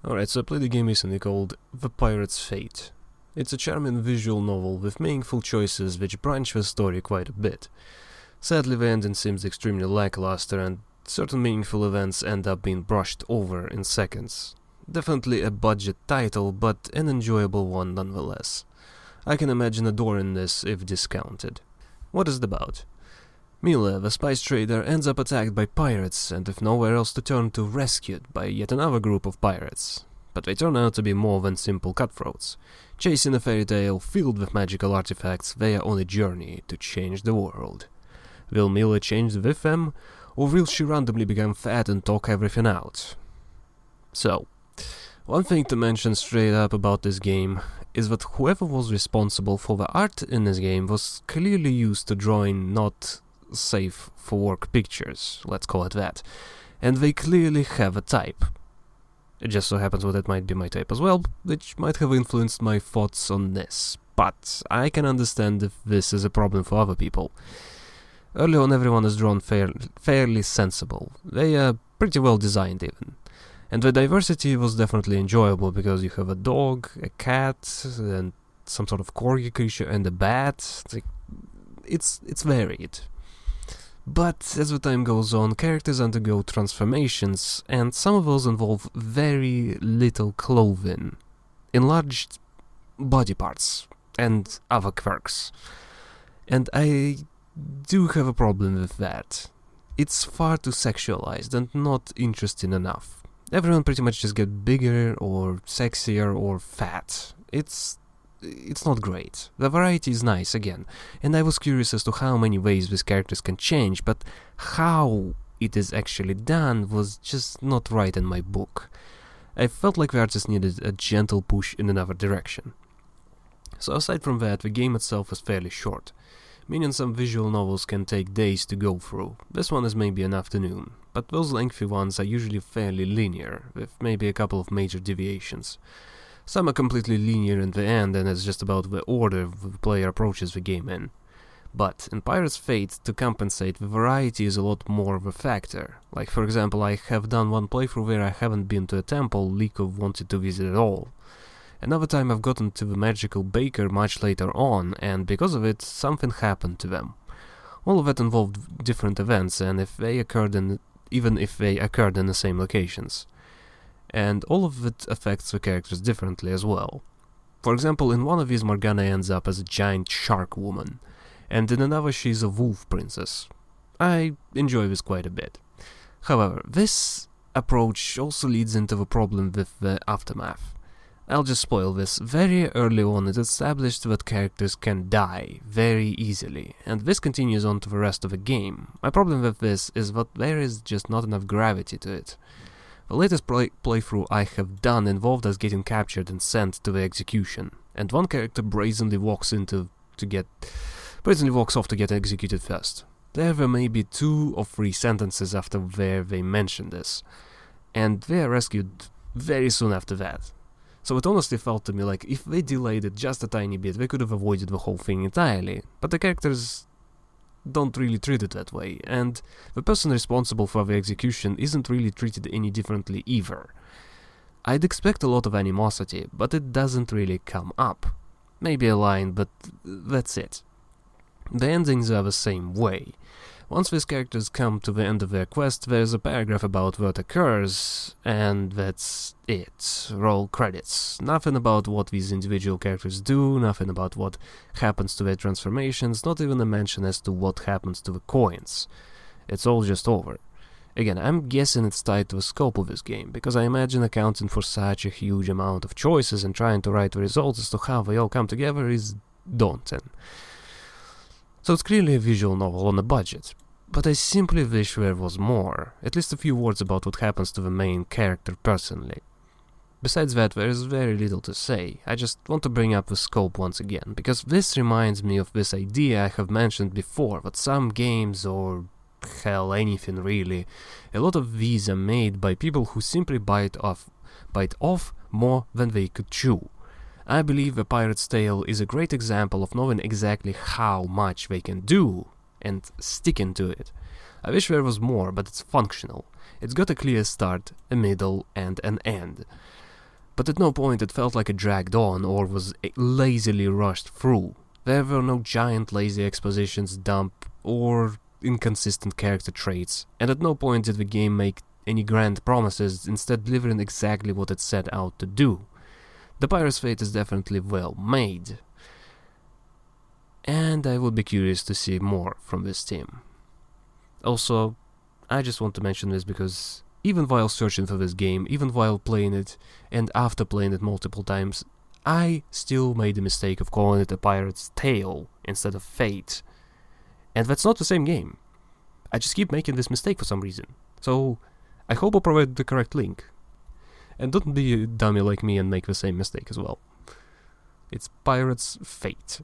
Alright, so I played a game recently called The Pirate's Fate. It's a charming visual novel with meaningful choices which branch the story quite a bit. Sadly, the ending seems extremely lackluster and certain meaningful events end up being brushed over in seconds. Definitely a budget title, but an enjoyable one nonetheless. I can imagine adoring this if discounted. What is it about? Mila, the spice trader, ends up attacked by pirates and with nowhere else to turn to, rescued by yet another group of pirates. But they turn out to be more than simple cutthroats. Chasing a fairy tale filled with magical artifacts, they are on a journey to change the world. Will Mila change with them, or will she randomly become fat and talk everything out? So, one thing to mention straight up about this game is that whoever was responsible for the art in this game was clearly used to drawing not safe for work pictures, let's call it that, and they clearly have a type. It just so happens that it might be my type as well, which might have influenced my thoughts on this, but I can understand if this is a problem for other people. Early on, everyone is drawn fairly sensible. They are pretty well designed even. And the diversity was definitely enjoyable because you have a dog, a cat, and some sort of corgi creature, and a bat. It's varied. But as the time goes on, characters undergo transformations, and some of those involve very little clothing, enlarged body parts, and other quirks. And I do have a problem with that. It's far too sexualized and not interesting enough. Everyone pretty much just get bigger or sexier or fat. It's not great. The variety is nice again, and I was curious as to how many ways these characters can change, but how it is actually done was just not right in my book. I felt like the artist needed a gentle push in another direction. So aside from that, the game itself is fairly short, meaning some visual novels can take days to go through. This one is maybe an afternoon, but those lengthy ones are usually fairly linear, with maybe a couple of major deviations. Some are completely linear in the end, and it's just about the order the player approaches the game in. But in Pirate's Fate, to compensate, the variety is a lot more of a factor. Like, for example, I have done one playthrough where I haven't been to a temple Liko wanted to visit at all. Another time I've gotten to the magical baker much later on, and because of it, something happened to them. All of that involved different events, and even if they occurred in the same locations. And all of it affects the characters differently as well. For example, in one of these, Morgana ends up as a giant shark woman, and in another she's a wolf princess. I enjoy this quite a bit. However, this approach also leads into the problem with the aftermath. I'll just spoil this. Very early on it established that characters can die very easily, and this continues on to the rest of the game. My problem with this is that there is just not enough gravity to it. The latest playthrough I have done involved us getting captured and sent to the execution, and one character brazenly walks off to get executed first. There were maybe 2 or 3 sentences after where they mentioned this, and they are rescued very soon after that. So it honestly felt to me like if they delayed it just a tiny bit, they could have avoided the whole thing entirely, but the characters don't really treat it that way, and the person responsible for the execution isn't really treated any differently either. I'd expect a lot of animosity, but it doesn't really come up. Maybe a line, but that's it. The endings are the same way. Once these characters come to the end of their quest, there's a paragraph about what occurs, and that's it. Roll credits. Nothing about what these individual characters do, nothing about what happens to their transformations, not even a mention as to what happens to the coins. It's all just over. Again, I'm guessing it's tied to the scope of this game, because I imagine accounting for such a huge amount of choices and trying to write the results as to how they all come together is daunting. So it's clearly a visual novel on a budget, but I simply wish there was more, at least a few words about what happens to the main character personally. Besides that, there is very little to say. I just want to bring up the scope once again, because this reminds me of this idea I have mentioned before, that some games, or hell, anything really, a lot of these are made by people who simply bite off more than they could chew. I believe A Pirate's Tale is a great example of knowing exactly how much they can do and sticking to it. I wish there was more, but it's functional. It's got a clear start, a middle, and an end. but at no point it felt like it dragged on or was lazily rushed through. There were no giant lazy expositions dump or inconsistent character traits, and at no point did the game make any grand promises, instead delivering exactly what it set out to do. The Pirate's Fate is definitely well made, and I would be curious to see more from this team. Also, I just want to mention this because even while searching for this game, even while playing it, and after playing it multiple times, I still made the mistake of calling it a Pirate's Tale instead of Fate. And that's not the same game. I just keep making this mistake for some reason. So, I hope I provide the correct link. And don't be a dummy like me and make the same mistake as well. It's Pirate's Fate.